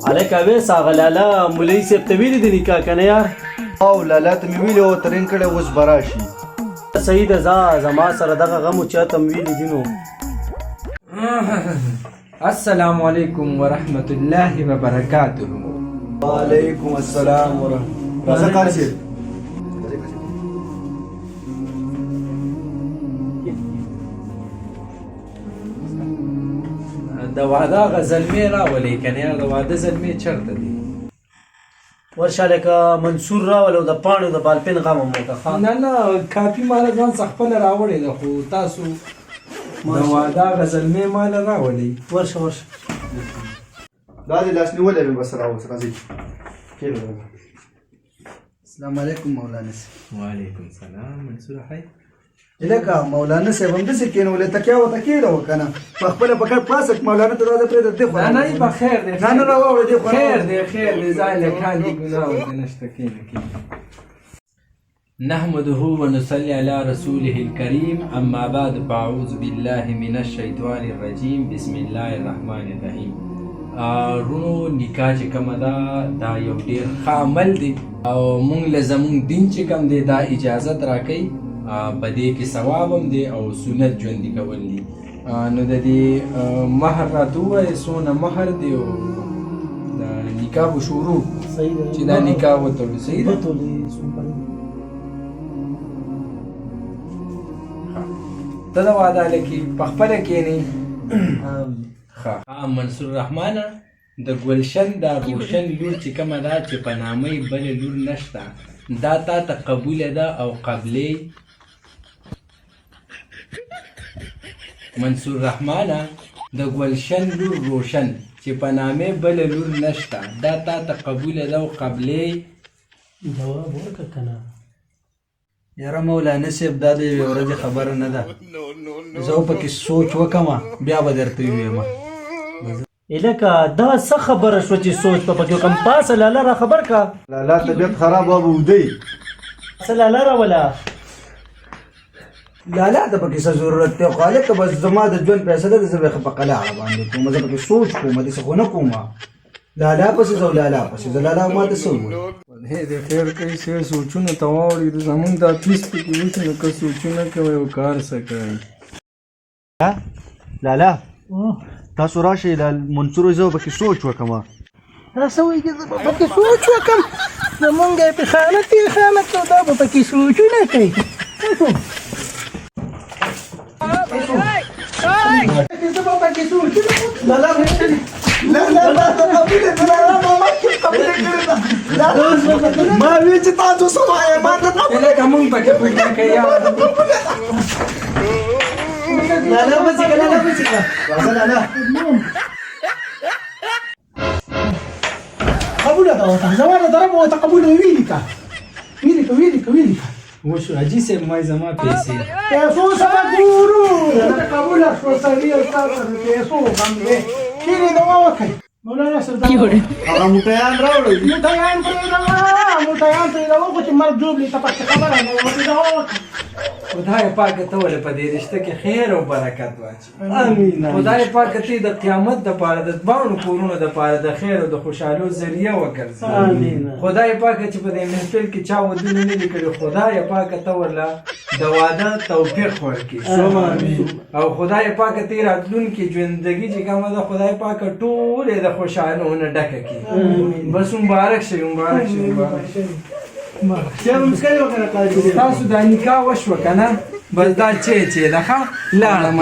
هلکه ویس هغه لاله مولوي صاحب ته ویلي دي نکاح که نه یار؟ او لالا ته مې ویلي و ترین کړی اوس به راشي. صحیح ده ځه زما سره دغه غم و چاته م ویلي دي نو. السلام علیکم ورحمت الله وبرکاته. وعلیکم السلام ورحمت الله. قاری صاحب د واده هغه زلمې راولئ که نه د واده زلمې چېرته دي؟ ورشه لکه منصور راولو د پاڼو د بالپین غم هم وکړه. نه نه کافي ماله ځان څخه خپله راوړې ده خو تاسو د واده هغه زلمې ماله راولئ. ورشه ورشه دا دې لاس نیولی مې بس راوس راځئ. السلام علیکم مولانا صاحب. وعلیکم سلام منصور حی. لکه مولانا صاحب همداسې کېنولې تکیه ورته کېږده وه که نه په خپله په کټ پاسه مولانا ته راځه پرېږده دې خوا نه نه به خیر دی نه نه راواوړه دې خوا خیر دی خیر دی ځای لکان دي ګناه ورته نشته کښېنه کښېنه. نحمده ونصلي على رسوله الكريم اما بعد فاعوذ بالله من الشیطان الرجیم بسم الله الرحمن الرحیم. رونو نکاح چې کومه ده دا یو ډېر ښه عمل دی او موږ له زموږ دین چې کوم دی دا اجازت راکوي په دې کې ثواب هم دی او سنت ژوندي کول دي. نو د دې مهر راته ووایې څونه مهر دی او د نکاح به شروع چې دا نکاح وتړو. صحیح ده؟ ته د واده هلکې په خپله کښېنې. منصور رحمانه د ګلشن دا روشن لور چې کومه ده چې په نامه یې بله لور نشته دا تا ته قبوله ده او قبلې. منصور رحمانه د ګلشن لور روشن چې په نامې بله لور نشته دا تا ته قبوله ده او قبلې. جواب ورکړه که نه؟ یاره مولانا صاحب دا د یوې ورځې خبره نه ده زه پکې سوچ وکړم بیا به درته ووایم. لکه دا څه خبره شوه چې سوچ په پکې وکړم؟ پاسه لاله را خبر که لالا طبیعت خراب وه به ودی څه لاله راوله لالا ته پکې څه ضرورت دی خو هلکه بس زما د ژوند فیصله ده زه به یې ښه په قلاعه باندې کوم زه پکې سوچ کوم داسې خو نه کوم لالا پسې زه لالا پسې زه لالا ما ته څه ووایي د خیر کوي چې سوچونه ته واوړي زمونږ دا فیس پکې وشي نو که سوچونه کوئ او کار څه کوئ. لالا تاسو راشئ د منصور زه به پکې سوچ وکړم. دا څه وایي چې زه به پکې سوچ وکړم زمونږ یې په خیانت یې خیانت او دا به پکې سوچونه کوي. زه به پکې سوچونه ما وی چې تاسو څه وایئ ما ته لکه مونږ پکې پوهېږه که یاره لالا بچې که لالا بچې که راځه لالا قبوله ده ورته زما نه طرفه ورته قبوله ویلي که ویلي که وشو حاجي صاحب ما زما پیسې پیسو سره ګورو قبوله شوه سړي او ستا سره پیسو غم دی کینې دوا وکړئ مولانا صاحب هغه موټیان راوړئ موټیان پرېږدوه خو چې مرګ جوړ ته پکې خبره نه وي دوا وکړئ. خدای پاکه ته ولې په دې رشته کې خیر او برکت واچي. امین. خدای پاکه ته د قیامت دپاره د دواړو کورونو دپاره د خیر او د خوشحالو ذریعه وګرځي. امین. خدای پاکه چې په دې محفل کې چا ودونه نه دي کړي خدای پاکه ته ورله د واده توفیق ورکړي او خدای پاکه ته راتلونکي ژوندګي چې کومه ده خدای پاکه ټولې د خوشحالو نه ډکه کړي. بس مبارک شي مبارک شي مبارک شي. تاسو دا نکاح وشوه که نه بس دا چې ده ښه لاړم